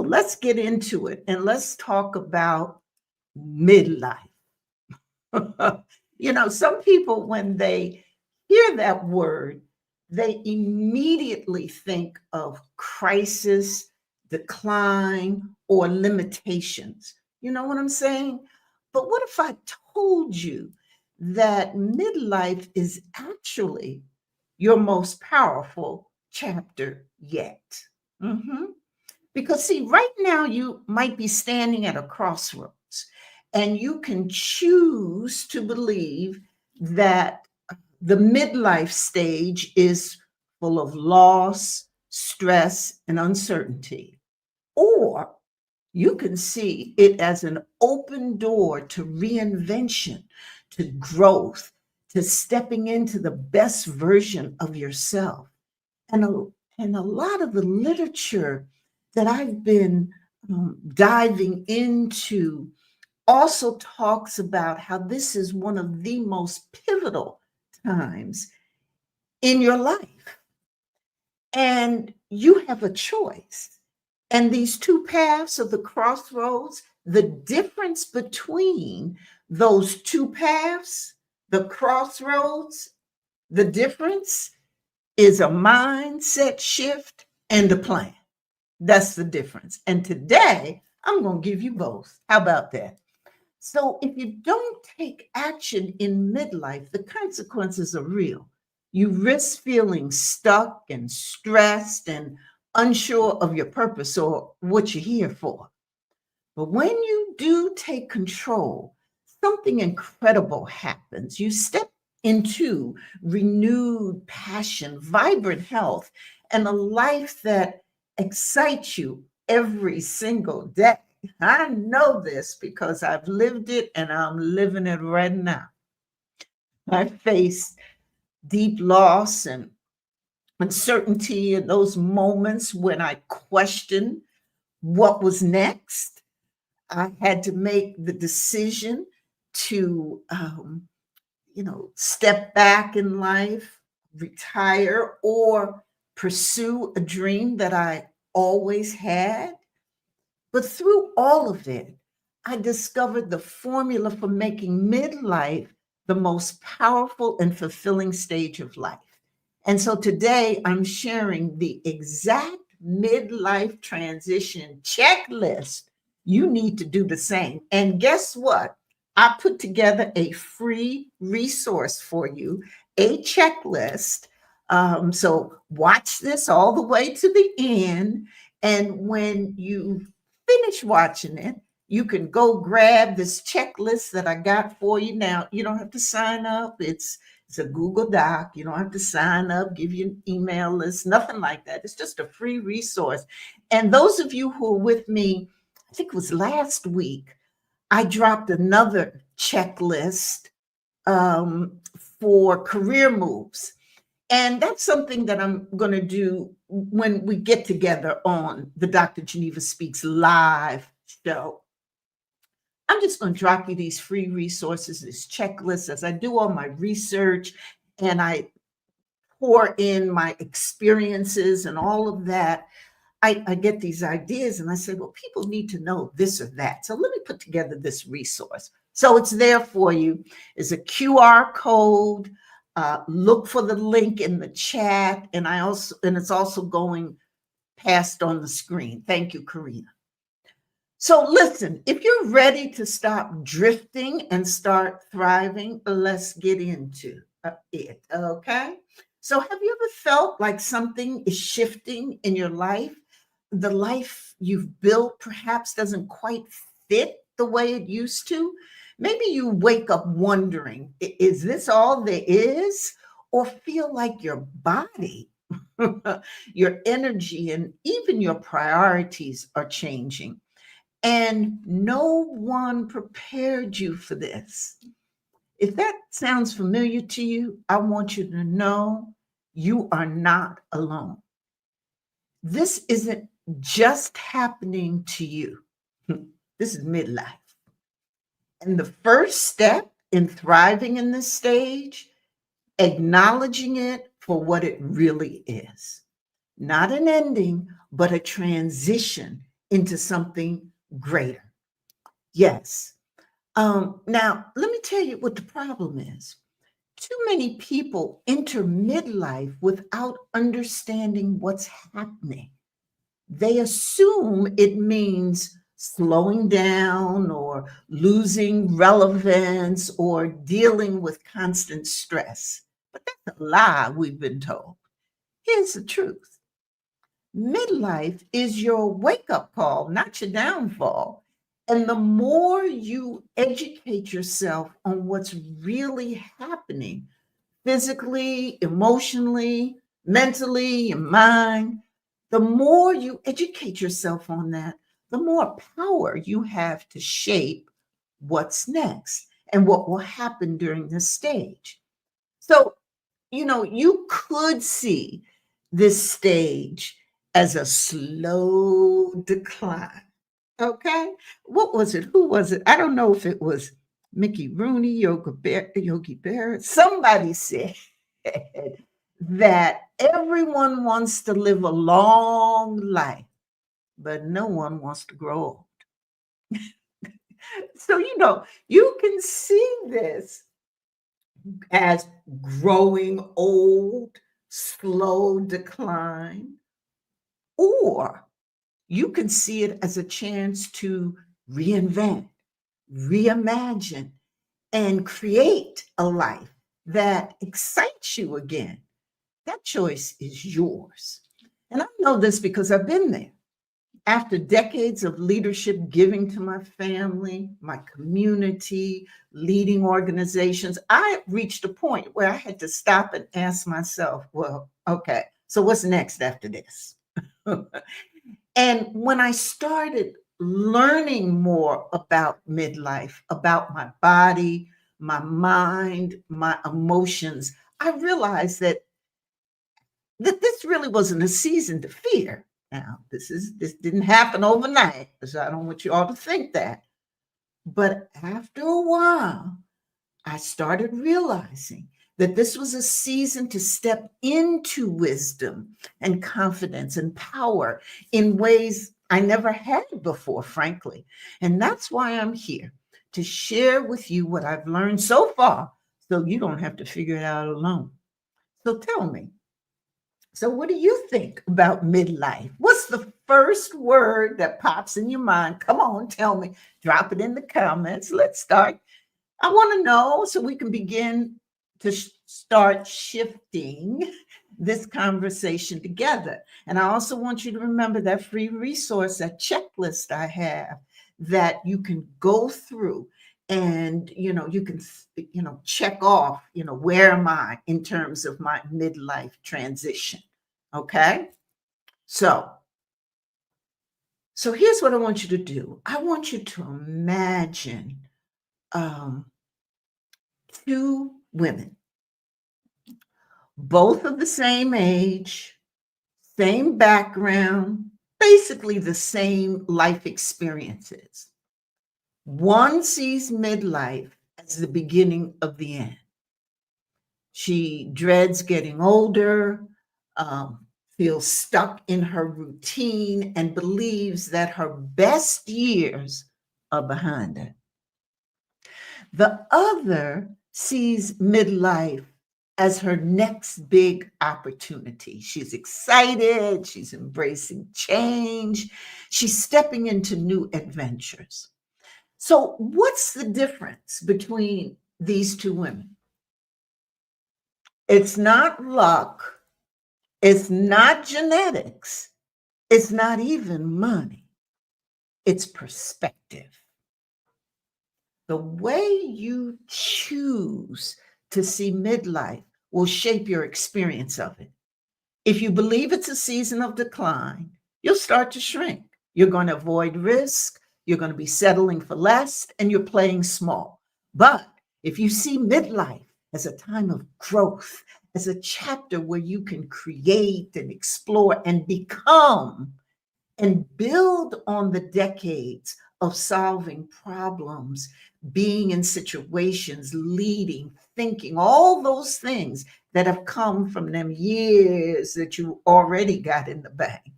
let's get into it and let's talk about midlife. Some people, when they hear that word, they immediately think of crisis, decline, or limitations. You know what I'm saying? But what if I told you that midlife is actually your most powerful chapter yet? Mhm. Because, see, right now you might be standing at a crossroads and you can choose to believe that the midlife stage is full of loss, stress, and uncertainty. Or you can see it as an open door to reinvention, to growth, to stepping into the best version of yourself. And a lot of the literature that I've been diving into also talks about how this is one of the most pivotal times in your life. And you have a choice. And these two paths of the crossroads, the difference between those two paths, the crossroads, the difference is a mindset shift and a plan. That's the difference. And today, I'm going to give you both. How about that? So, if you don't take action in midlife, the consequences are real. You risk feeling stuck and stressed and unsure of your purpose or what you're here for. But when you do take control, something incredible happens. You step into renewed passion, vibrant health, and a life that excites you every single day. I know this because I've lived it and I'm living it right now. I faced deep loss and uncertainty in those moments when I questioned what was next. I had to make the decision to, step back in life, retire, or pursue a dream that I always had. But through all of it, I discovered the formula for making midlife the most powerful and fulfilling stage of life. And so today I'm sharing the exact midlife transition checklist. You need to do the same. And guess what? I put together a free resource for you, a checklist. So watch this all the way to the end. And when you finish watching it, you can go grab this checklist that I got for you. Now, you don't have to sign up. It's a Google Doc. You don't have to sign up, give you an email list, nothing like that. It's just a free resource. And those of you who are with me, I think it was last week, I dropped another checklist for career moves. And that's something that I'm going to do when we get together on the Dr. Geneva Speaks live show. I'm just going to drop you these free resources, this checklist, as I do all my research and I pour in my experiences and all of that. I get these ideas and I say, well, people need to know this or that. So let me put together this resource. So it's there for you. It's a QR code. Look for the link in the chat. And it's also going past on the screen. Thank you, Karina. So listen, if you're ready to stop drifting and start thriving, let's get into it, okay? So have you ever felt like something is shifting in your life? The life you've built perhaps doesn't quite fit the way it used to? Maybe you wake up wondering, is this all there is? Or feel like your body, your energy, and even your priorities are changing. And no one prepared you for this. If that sounds familiar to you, I want you to know you are not alone. This isn't just happening to you. This is midlife. And the first step in thriving in this stage, acknowledging it for what it really is. Not an ending, but a transition into something greater. Yes. Now, let me tell you what the problem is. Too many people enter midlife without understanding what's happening. They assume it means slowing down or losing relevance or dealing with constant stress. But that's a lie, we've been told. Here's the truth: midlife is your wake up call, not your downfall. And the more you educate yourself on what's really happening, physically, emotionally, mentally, your mind, the more you educate yourself on that, the more power you have to shape what's next and what will happen during this stage. So, you could see this stage as a slow decline. Okay. What was it? Who was it? I don't know if it was Mickey Rooney, Yogi Berra. Somebody said that everyone wants to live a long life, but no one wants to grow old. So, you can see this as growing old, slow decline, or you can see it as a chance to reinvent, reimagine, and create a life that excites you again. That choice is yours. And I know this because I've been there. After decades of leadership, giving to my family, my community, leading organizations, I reached a point where I had to stop and ask myself, well, okay, so what's next after this? And when I started learning more about midlife, about my body, my mind, my emotions, I realized that this really wasn't a season to fear. Now, this didn't happen overnight, so I don't want you all to think that. But after a while, I started realizing that this was a season to step into wisdom and confidence and power in ways I never had before, frankly. And that's why I'm here to share with you what I've learned so far so you don't have to figure it out alone. So tell me, so what do you think about midlife? What's the first word that pops in your mind? Come on, tell me. Drop it in the comments. Let's start. I want to know so we can begin to start shifting this conversation together. And I also want you to remember that free resource, that checklist I have that you can go through and you can check off, where am I in terms of my midlife transition. Okay? So here's what I want you to do. I want you to imagine um, two women, both of the same age, same background, basically the same life experiences. One sees midlife as the beginning of the end. She dreads getting older, um, feels stuck in her routine, and believes that her best years are behind her. The other sees midlife as her next big opportunity. She's excited, she's embracing change, she's stepping into new adventures. So, what's the difference between these two women? It's not luck, it's not genetics, it's not even money, it's perspective. The way you choose to see midlife will shape your experience of it. If you believe it's a season of decline, you'll start to shrink. You're going to avoid risk, you're going to be settling for less, and you're playing small. But if you see midlife as a time of growth, as a chapter where you can create and explore and become and build on the decades of solving problems, being in situations, leading, thinking, all those things that have come from them years that you already got in the bank.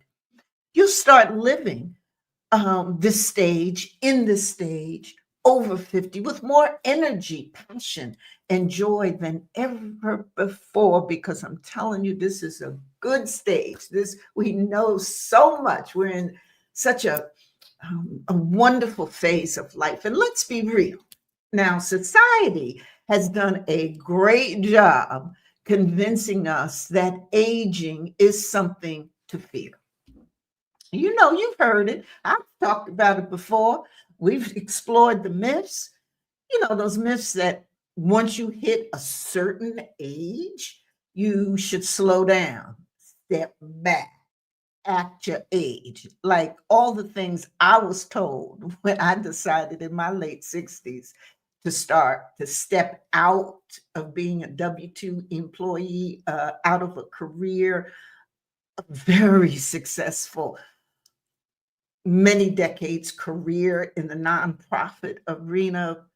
You start living this stage, in this stage, over 50, with more energy, passion, and joy than ever before, because I'm telling you, this is a good stage. This, we know so much. We're in such a wonderful phase of life. And let's be real. Now, society has done a great job convincing us that aging is something to fear. You know, you've heard it. I've talked about it before. We've explored the myths. You know, those myths that once you hit a certain age, you should slow down, step back, act your age. Like all the things I was told when I decided in my late 60s to start to step out of being a W 2 employee, out of a career, a very successful many decades career in the nonprofit arena,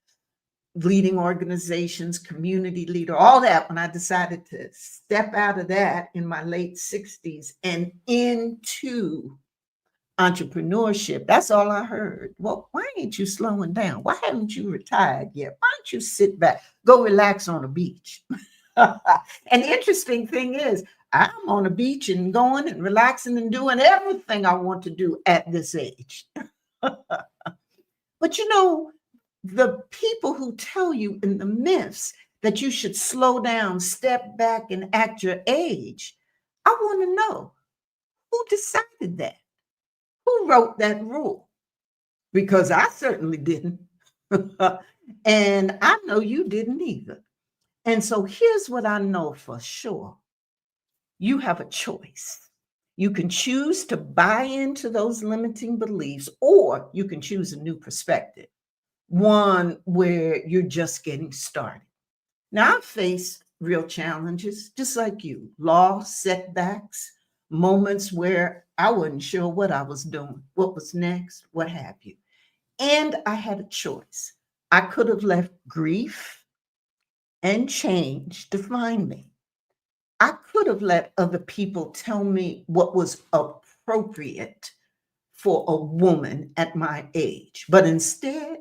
leading organizations, community leader, all that. When I decided to step out of that in my late 60s and into entrepreneurship, that's all I heard. Well, why ain't you slowing down? Why haven't you retired yet? Why don't you sit back, go relax on a beach? And the interesting thing is, I'm on a beach and going and relaxing and doing everything I want to do at this age. But you know, the people who tell you in the myths that you should slow down, step back, and act your age, I want to know, who decided that? Who wrote that rule? Because I certainly didn't. And I know you didn't either. And so here's what I know for sure: you have a choice. You can choose to buy into those limiting beliefs, or you can choose a new perspective, one where you're just getting started. Now, I've faced real challenges, just like you: loss, setbacks, moments where I wasn't sure what I was doing, what was next, what have you. And I had a choice. I could have left grief and change define me. I could have let other people tell me what was appropriate for a woman at my age. But instead,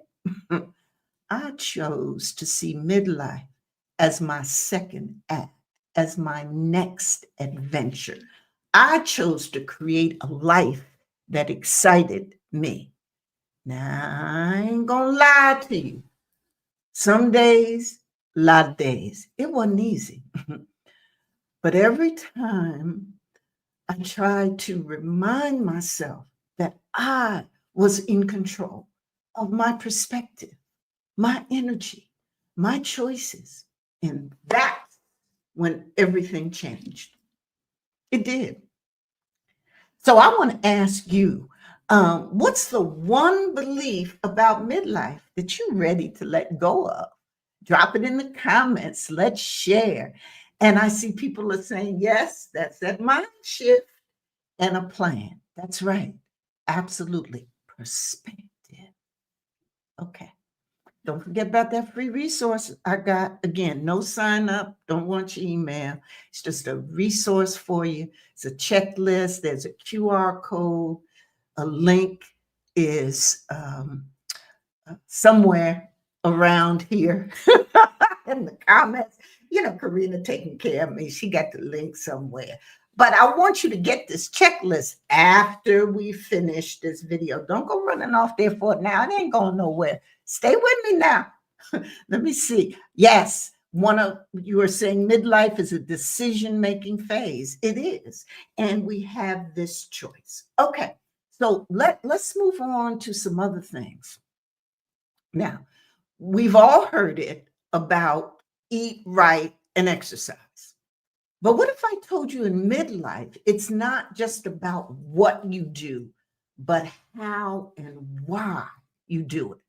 I chose to see midlife as my second act, as my next adventure. I chose to create a life that excited me. Now, I ain't gonna lie to you. Some days, a lot of days, it wasn't easy. But every time I tried to remind myself that I was in control of my perspective, my energy, my choices. And that's when everything changed. It did. So I want to ask you, what's the one belief about midlife that you're ready to let go of? Drop it in the comments. Let's share. And I see people are saying, yes, that's that mind shift and a plan. That's right. Absolutely. Perspective. Okay. Don't forget about that free resource I got. Again, no sign up. Don't want your email. It's just a resource for you. It's a checklist. There's a QR code. A link is somewhere around here in the comments. You know, Karina taking care of me. She got the link somewhere. But I want you to get this checklist after we finish this video. Don't go running off there for it now. It ain't going nowhere. Stay with me now. Let me see. Yes, one of you are saying midlife is a decision-making phase. It is. And we have this choice. Okay. So let's move on to some other things. Now, we've all heard it about eat right and exercise. But what if I told you in midlife, it's not just about what you do, but how and why you do it?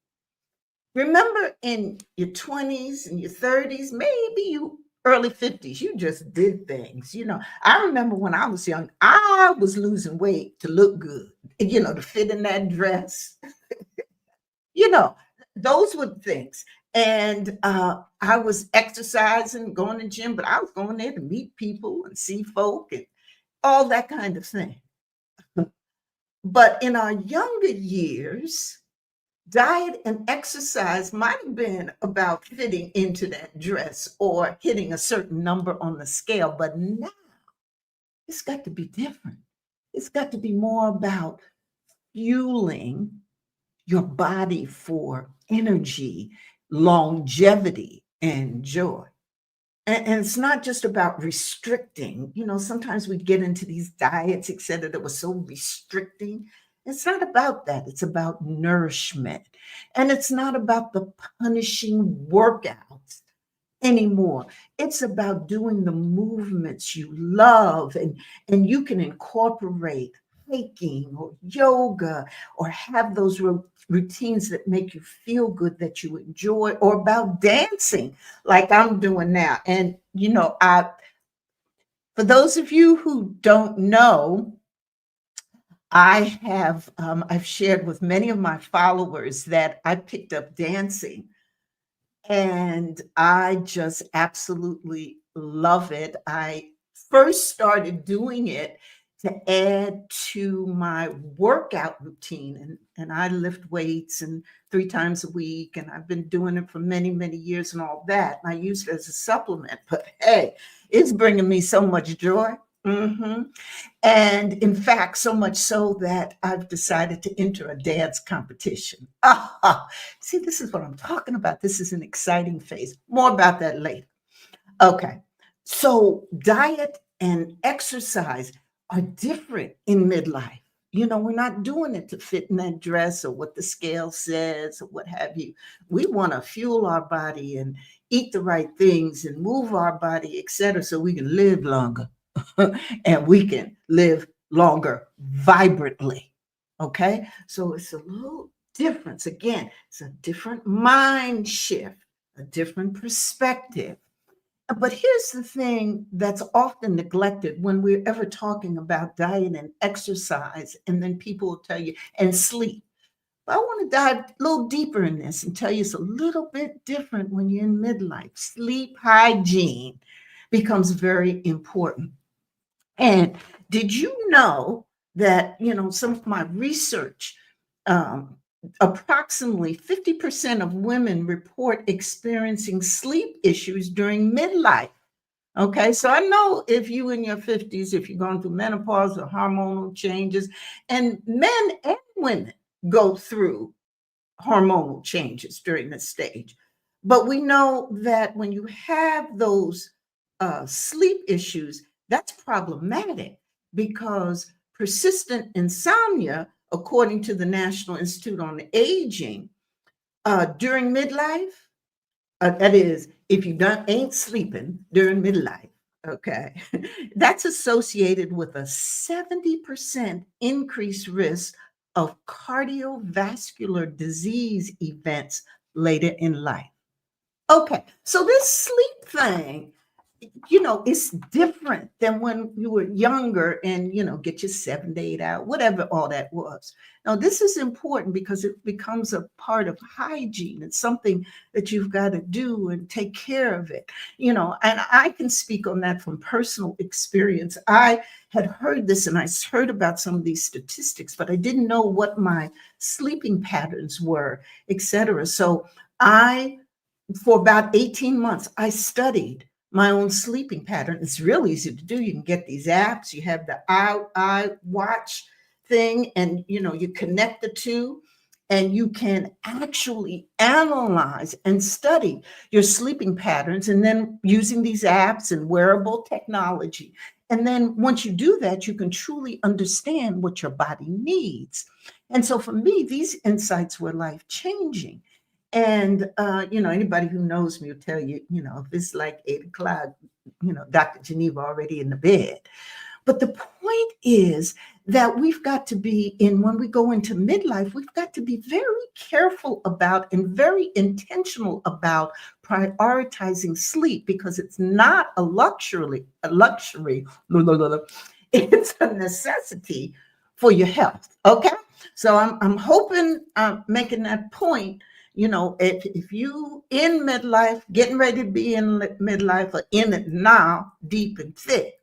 Remember in your 20s and your 30s, maybe you early 50s, you just did things. You know, I remember when I was young, I was losing weight to look good, you know, to fit in that dress. You know, those were things. And I was exercising, going to the gym, but I was going there to meet people and see folk and all that kind of thing. But in our younger years, diet and exercise might have been about fitting into that dress or hitting a certain number on the scale. But now it's got to be different. It's got to be more about fueling your body for energy, longevity, and joy. And it's not just about restricting. Sometimes we get into these diets, et cetera, that were so restricting. It's not about that. It's about nourishment. And it's not about the punishing workouts anymore. It's about doing the movements you love, and you can incorporate hiking or yoga or have those routines that make you feel good, that you enjoy, or about dancing like I'm doing now. And I for those of you who don't know, I've shared with many of my followers that I picked up dancing, and I just absolutely love it. I first started doing it to add to my workout routine, and I lift weights and 3 times a week, and I've been doing it for many, many years and all that. And I use it as a supplement, but hey, it's bringing me so much joy. And in fact, so much so that I've decided to enter a dance competition. See, this is what I'm talking about. This is an exciting phase. More about that later. Okay. So, diet and exercise are different in midlife. We're not doing it to fit in that dress or what the scale says or what have you. We want to fuel our body and eat the right things and move our body, et cetera, so we can live longer and we can live longer vibrantly. Okay. So it's a little difference. Again, it's a different mind shift, a different perspective. But here's the thing that's often neglected when we're ever talking about diet and exercise, and then people will tell you, and sleep. But I want to dive a little deeper in this and tell you it's a little bit different when you're in midlife. Sleep hygiene becomes very important. And did you know that, some of my research, um, approximately 50% of women report experiencing sleep issues during midlife? Okay, so I know if you in your 50s, if you're going through menopause or hormonal changes, and men and women go through hormonal changes during this stage. But we know that when you have those sleep issues, that's problematic because persistent insomnia, according to the National Institute on Aging, during midlife, that is, if you ain't sleeping during midlife, okay, that's associated with a 70% increased risk of cardiovascular disease events later in life. Okay, so this sleep thing, it's different than when you were younger and, get your 7 to 8 hours, whatever all that was. Now, this is important because it becomes a part of hygiene. It's something that you've got to do and take care of it, and I can speak on that from personal experience. I had heard this and I heard about some of these statistics, but I didn't know what my sleeping patterns were, etc. So for about 18 months, I studied my own sleeping pattern. It's real easy to do. You can get these apps. You have the I watch thing, and you connect the two, and you can actually analyze and study your sleeping patterns, and then using these apps and wearable technology. And then once you do that, you can truly understand what your body needs. And so for me, these insights were life changing. And anybody who knows me will tell you, if it's like 8 o'clock, Dr. Geneva already in the bed. But the point is that we've got to be when we go into midlife, we've got to be very careful about and very intentional about prioritizing sleep, because it's not a luxury. It's a necessity for your health. Okay. So I'm hoping I'm making that point. If you in midlife, getting ready to be in midlife, or in it now, deep and thick,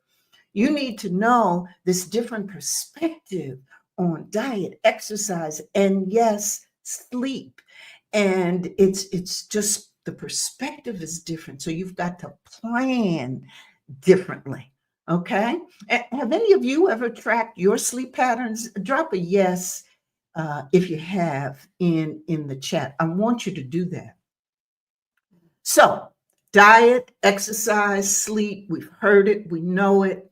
you need to know this different perspective on diet, exercise, and yes, sleep. And it's just the perspective is different. So you've got to plan differently. Okay. Have any of you ever tracked your sleep patterns? Drop a yes if you have in the chat. I want you to do that. So diet, exercise, sleep, we've heard it, we know it.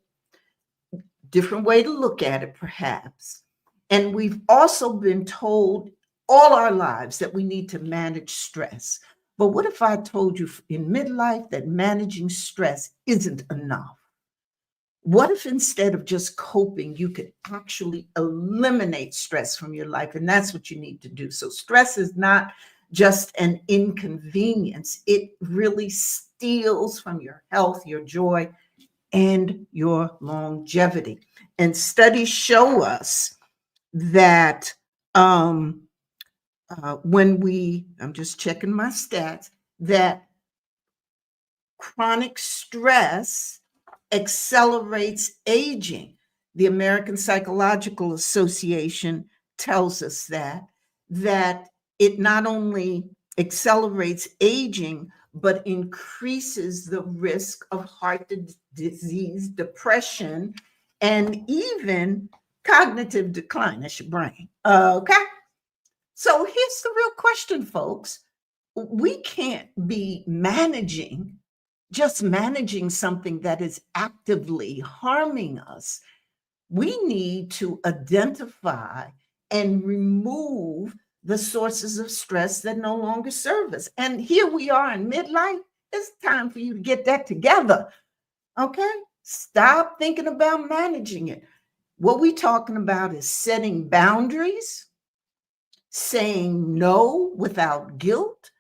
Different way to look at it, perhaps. And we've also been told all our lives that we need to manage stress. But what if I told you in midlife that managing stress isn't enough? What if instead of just coping, you could actually eliminate stress from your life? And that's what you need to do. So, stress is not just an inconvenience, it really steals from your health, your joy, and your longevity. And studies show us that I'm just checking my stats, that chronic stress accelerates aging. The American Psychological Association tells us that it not only accelerates aging, but increases the risk of heart disease, depression, and even cognitive decline. That's your brain. Okay. So here's the real question, folks. We can't be just managing something that is actively harming us. We need to identify and remove the sources of stress that no longer serve us. And here we are in midlife. It's time for you to get that together. Okay? Stop thinking about managing it. What we're talking about is setting boundaries, saying no without guilt,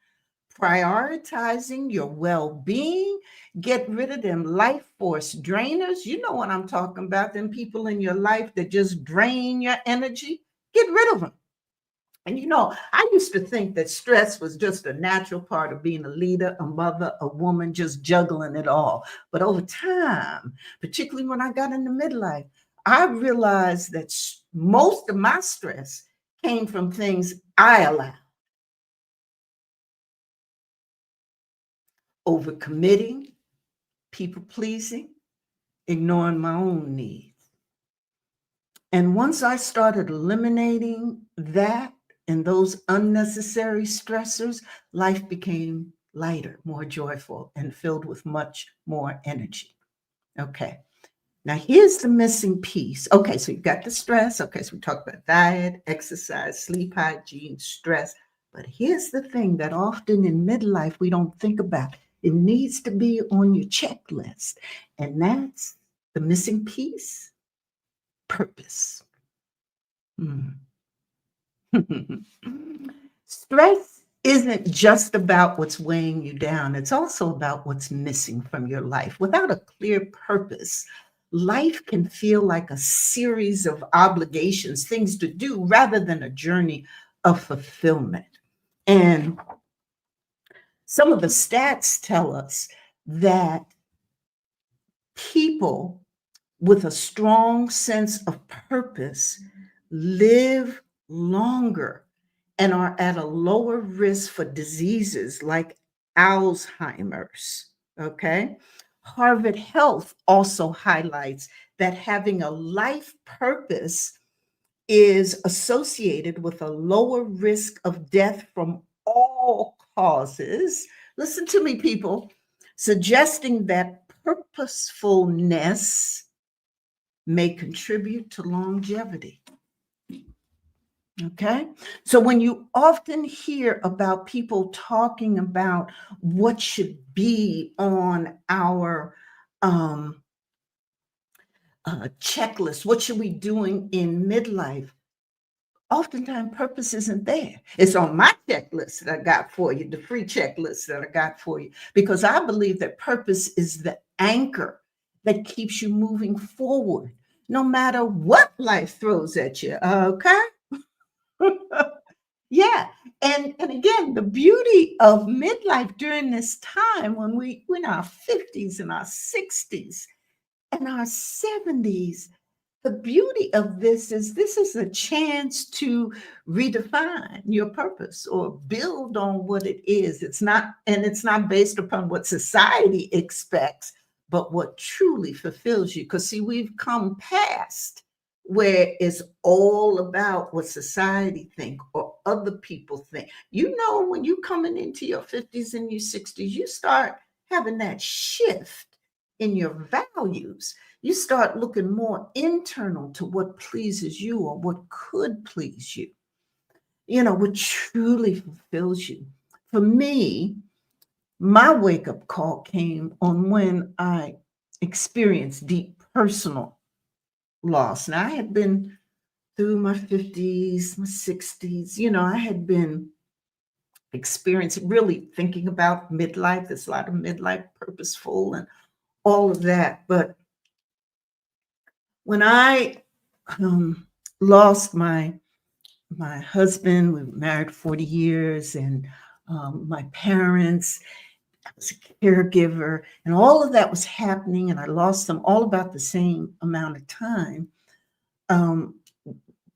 prioritizing your well-being, get rid of them life force drainers. You know what I'm talking about, them people in your life that just drain your energy. Get rid of them. And I used to think that stress was just a natural part of being a leader, a mother, a woman, just juggling it all. But over time, particularly when I got into midlife, I realized that most of my stress came from things I allowed. Overcommitting, people pleasing, ignoring my own needs. And once I started eliminating that and those unnecessary stressors, life became lighter, more joyful, and filled with much more energy. Okay. Now, here's the missing piece. Okay, so you got the stress. Okay, so we talked about diet, exercise, sleep hygiene, stress. But here's the thing that often in midlife we don't think about. It needs to be on your checklist. And that's the missing piece, purpose. Stress isn't just about what's weighing you down. It's also about what's missing from your life. Without a clear purpose, life can feel like a series of obligations, things to do, rather than a journey of fulfillment. And some of the stats tell us that people with a strong sense of purpose live longer and are at a lower risk for diseases like Alzheimer's. Okay. Harvard Health also highlights that having a life purpose is associated with a lower risk of death from all causes. Listen to me, people, suggesting that purposefulness may contribute to longevity. Okay. So when you often hear about people talking about what should be on our checklist, what should we doing in midlife? Oftentimes purpose isn't there. It's on my checklist that I got for you, the free checklist that I got for you, because I believe that purpose is the anchor that keeps you moving forward, no matter what life throws at you. Okay. Yeah. And again, the beauty of midlife during this time when we're in our 50s and our 60s and our 70s, the beauty of this is a chance to redefine your purpose or build on what it is. It's not based upon what society expects, but what truly fulfills you. Because see, we've come past where it's all about what society think or other people think. You know, when you coming into your 50s and your 60s, you start having that shift in your values. You start looking more internal to what pleases you or what could please you, what truly fulfills you. For me, my wake up call came on when I experienced deep personal loss. Now, I had been through my 50s, my 60s, I had been experiencing, really thinking about midlife. There's a lot of midlife purposeful and all of that. But when I lost my husband, we were married 40 years, and my parents, I was a caregiver, and all of that was happening, and I lost them all about the same amount of time. Um,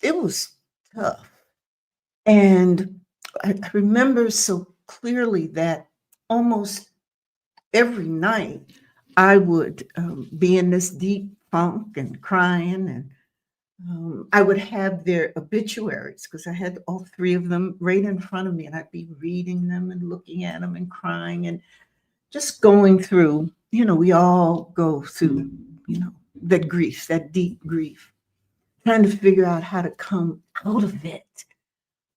it was tough. And I remember so clearly that almost every night I would be in this deep funk and crying, and I would have their obituaries because I had all three of them right in front of me, and I'd be reading them and looking at them and crying and just going through, we all go through, that grief, that deep grief, trying to figure out how to come out of it.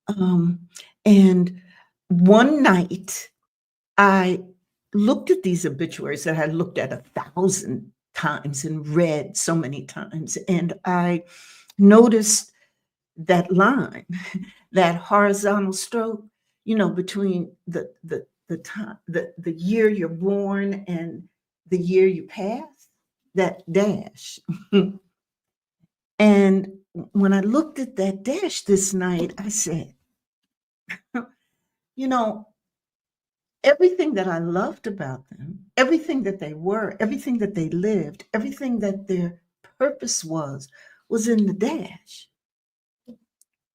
And one night I looked at these obituaries that I looked at 1,000 times and read so many times, and I noticed that line, that horizontal stroke, between the time, the year you're born and the year you pass, that dash. And when I looked at that dash this night, I said, you know, everything that I loved about them, everything that they were, everything that they lived, everything that their purpose was in the dash.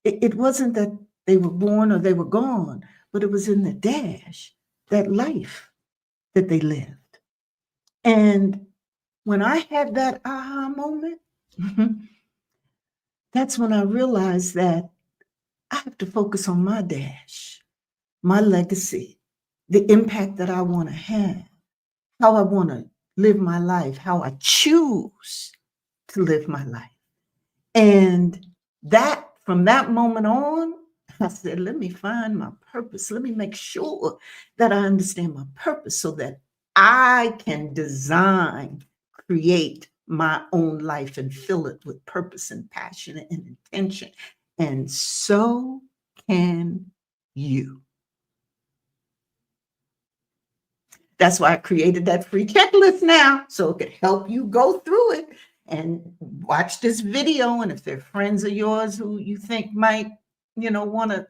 It wasn't that they were born or they were gone, but it was in the dash, that life that they lived. And when I had that aha moment, that's when I realized that I have to focus on my dash, my legacy, the impact that I want to have, how I want to live my life, how I choose to live my life. And that, from that moment on, I said, let me find my purpose. Let me make sure that I understand my purpose so that I can design, create my own life and fill it with purpose and passion and intention. And so can you. That's why I created that free checklist now, so it could help you go through it and watch this video. And if they're friends of yours who you think might, want to,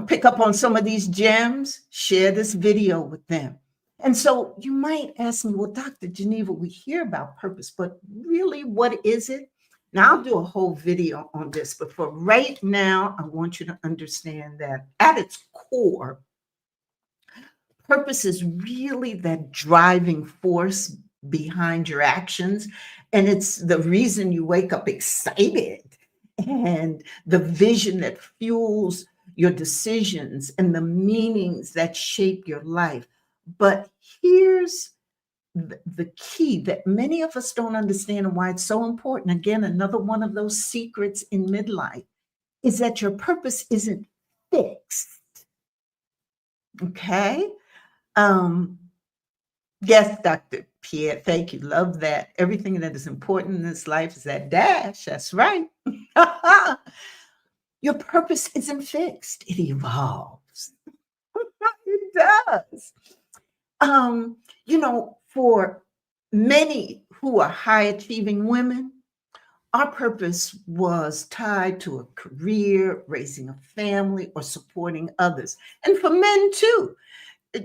pick up on some of these gems, share this video with them. And so you might ask me, well, Dr. Geneva, we hear about purpose, but really, what is it? Now, I'll do a whole video on this, but for right now, I want you to understand that at its core, purpose is really that driving force behind your actions. And it's the reason you wake up excited, and the vision that fuels your decisions and the meanings that shape your life. But here's the key that many of us don't understand and why it's so important. Again, another one of those secrets in midlife is that your purpose isn't fixed. Okay? Yes, Dr. Pierre, thank you. Love that. Everything that is important in this life is that dash. That's right. Your purpose isn't fixed. It evolves. It does. For many who are high achieving women, our purpose was tied to a career, raising a family, or supporting others. And for men too,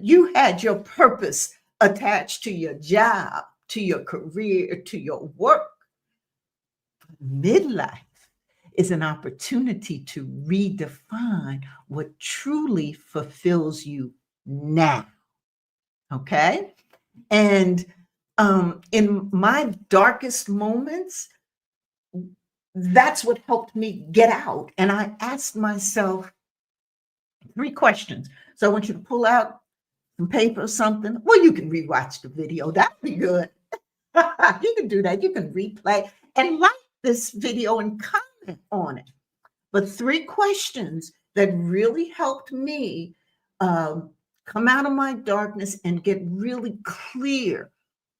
you had your purpose attached to your job to your career, to your work. Midlife is an opportunity to redefine what truly fulfills you now. Okay. And in my darkest moments, that's what helped me get out. And I asked myself 3 questions. So I want you to pull out some paper or something. Well, you can rewatch the video. That'd be good. You can do that. You can replay and like this video and comment on it. But 3 questions that really helped me come out of my darkness and get really clear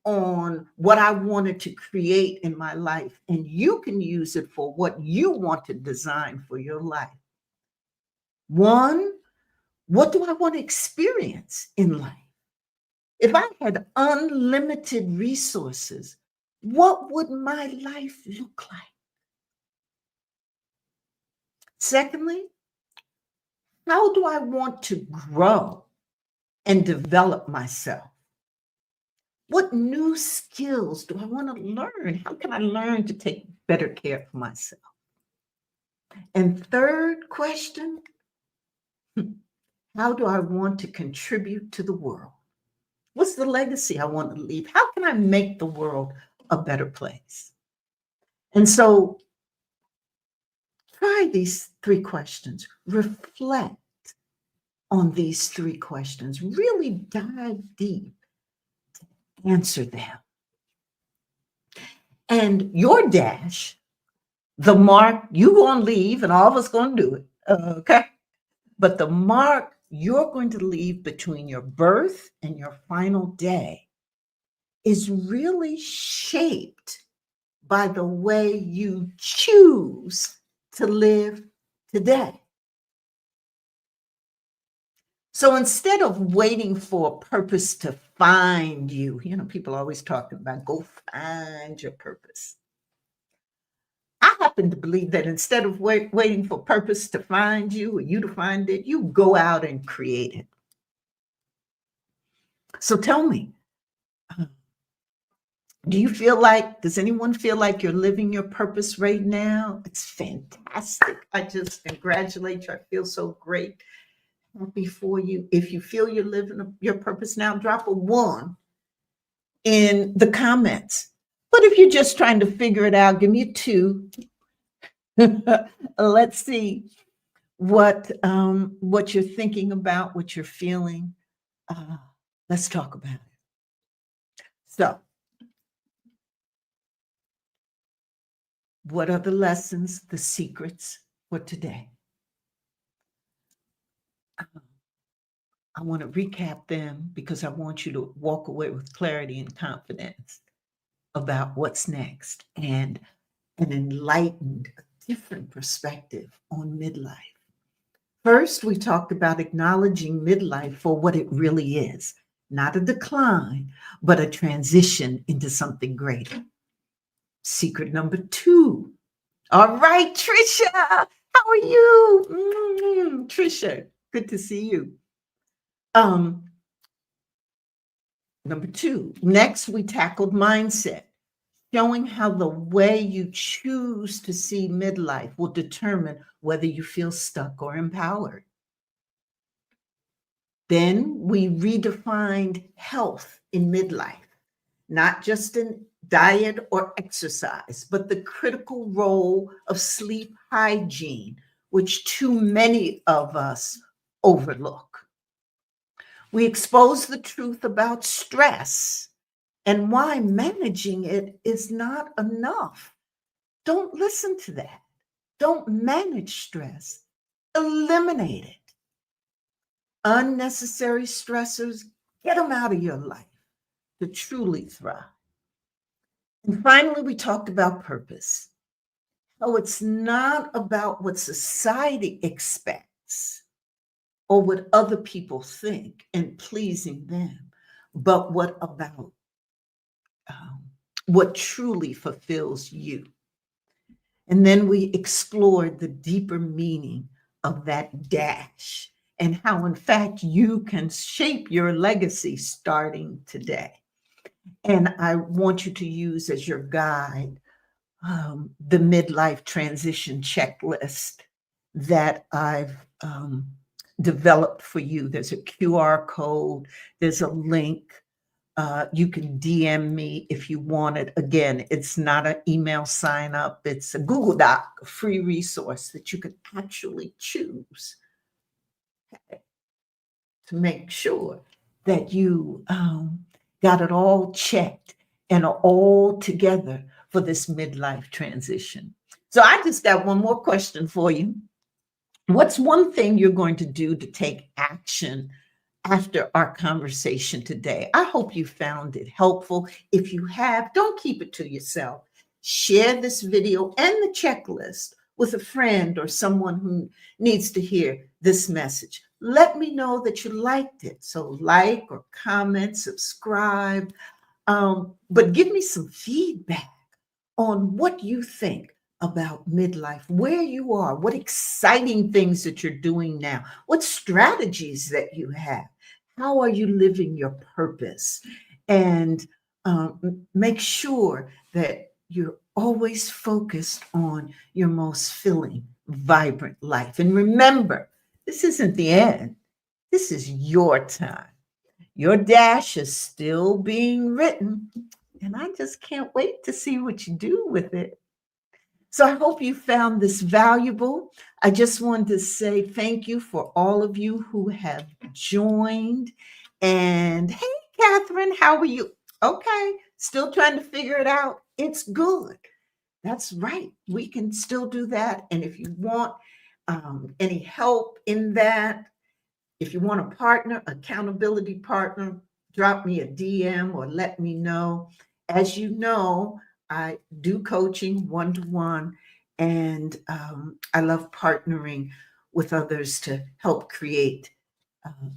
on what I wanted to create in my life. And you can use it for what you want to design for your life. 1, what do I want to experience in life? If I had unlimited resources, what would my life look like? Secondly, how do I want to grow and develop myself? What new skills do I want to learn? How can I learn to take better care of myself? And third question, how do I want to contribute to the world? What's the legacy I want to leave? How can I make the world a better place? And so try these 3 questions. Reflect on these 3 questions. Really dive deep. Answer them. And your dash, the mark, you going to leave and all of us going to do it. Okay. But the mark you're going to leave between your birth and your final day is really shaped by the way you choose to live today. So instead of waiting for a purpose to find you, people always talking about go find your purpose. I happen to believe that instead of waiting for purpose to find you or you to find it, you go out and create it. So tell me, does anyone feel like you're living your purpose right now? It's fantastic. I just congratulate you. I feel so great. Happy for you. If you feel you're living your purpose now, drop a 1 in the comments. But if you're just trying to figure it out, give me a 2. Let's see what you're thinking about, what you're feeling. Let's talk about it. So, what are the lessons, the secrets for today? I want to recap them because I want you to walk away with clarity and confidence about what's next and an enlightened, different perspective on midlife. First, we talked about acknowledging midlife for what it really is, not a decline, but a transition into something greater. Secret number 2. All right, Trisha, how are you? Trisha, good to see you. Number 2, next we tackled mindset, showing how the way you choose to see midlife will determine whether you feel stuck or empowered. Then we redefined health in midlife, not just in diet or exercise, but the critical role of sleep hygiene, which too many of us overlook. We expose the truth about stress and why managing it is not enough. Don't listen to that. Don't manage stress. Eliminate it. Unnecessary stressors, get them out of your life to truly thrive. And finally, we talked about purpose. Oh, it's not about what society expects or what other people think and pleasing them, but what truly fulfills you. And then we explored the deeper meaning of that dash and how, in fact, you can shape your legacy starting today. And I want you to use as your guide the midlife transition checklist that I've developed for you. There's a QR code, there's a link. You can DM me if you want it. Again, it's not an email sign up, it's a Google Doc, a free resource that you can actually choose to make sure that you got it all checked and are all together for this midlife transition. So I just got one more question for you. What's one thing you're going to do to take action after our conversation today? I hope you found it helpful. If you have, don't keep it to yourself. Share this video and the checklist with a friend or someone who needs to hear this message. Let me know that you liked it. So like or comment, subscribe, but give me some feedback on what you think about midlife, where you are, what exciting things that you're doing now, what strategies that you have, how are you living your purpose, and make sure that you're always focused on your most filling, vibrant life. And remember, this isn't the end. This is your time. Your dash is still being written, and I just can't wait to see what you do with it. So I hope you found this valuable. I just wanted to say thank you for all of you who have joined. And hey, Catherine, how are you? Okay, still trying to figure it out. It's good. That's right. We can still do that. And if you want any help in that, if you want a partner, accountability partner, drop me a DM or let me know. As you know, I do coaching one-to-one, and I love partnering with others to help create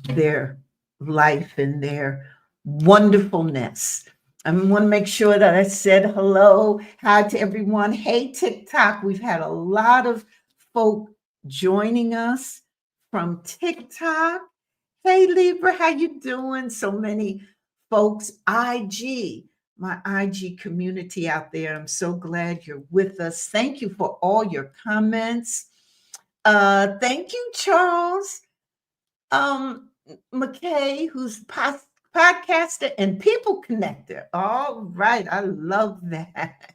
their life and their wonderfulness. I want to make sure that I said hello, hi to everyone. Hey, TikTok, we've had a lot of folk joining us from TikTok. Hey, Libra, how you doing? So many folks. IG, my IG community out there. I'm so glad you're with us. Thank you for all your comments. Thank you, Charles. McKay, who's podcaster and people connector. All right, I love that.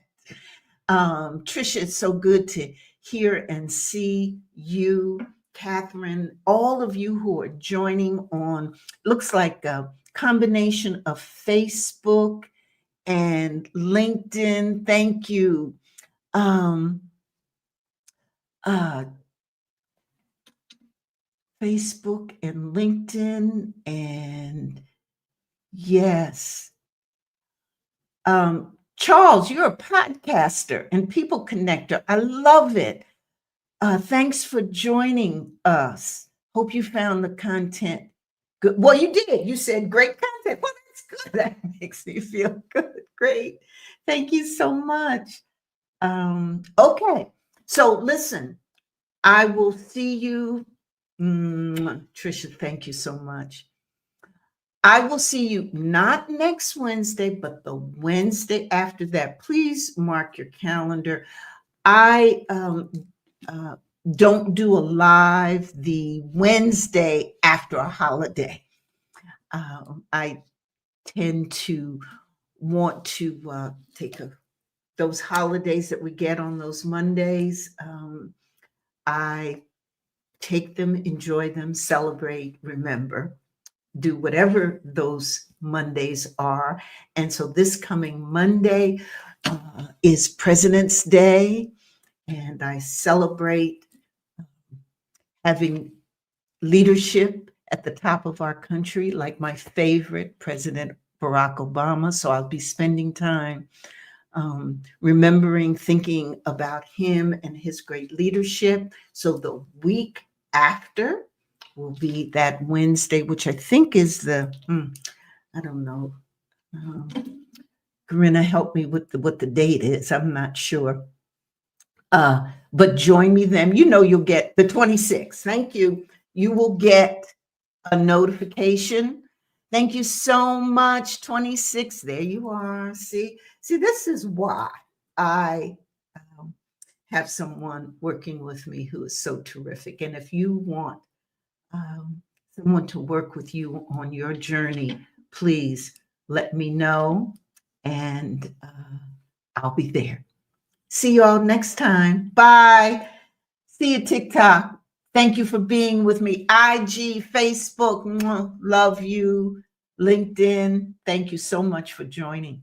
Trisha, it's so good to hear and see you. Catherine, all of you who are joining on, looks like a combination of Facebook and LinkedIn. Thank you. Uh, Facebook and LinkedIn, and yes. Charles, you're a podcaster and people connector. I love it. Thanks for joining us. Hope you found the content good. Well, you did. You said great content. Well, that's good. That makes me feel good. Great. Thank you so much. Okay. So listen, I will see you. Trisha, thank you so much. I will see you not next Wednesday, but the Wednesday after that. Please mark your calendar. I don't do a live the Wednesday after a holiday. I tend to want to take those holidays that we get on those Mondays. I take them, enjoy them, celebrate, remember, do whatever those Mondays are. And so this coming Monday is President's Day, and I celebrate having leadership at the top of our country, like my favorite, President Barack Obama. So I'll be spending time remembering, thinking about him and his great leadership. So the week after will be that Wednesday, which I think is the, I don't know. Corinna, help me with what the date is. I'm not sure. But join me then. You know, you'll get the 26th. Thank you. You will get a notification Thank you so much. 26. There you are. See, this is why I have someone working with me who is so terrific. And if you want someone to work with you on your journey, please let me know, and I'll be there. See you all next time. Bye. See you, TikTok. Thank you for being with me. IG, Facebook, love you. LinkedIn, thank you so much for joining.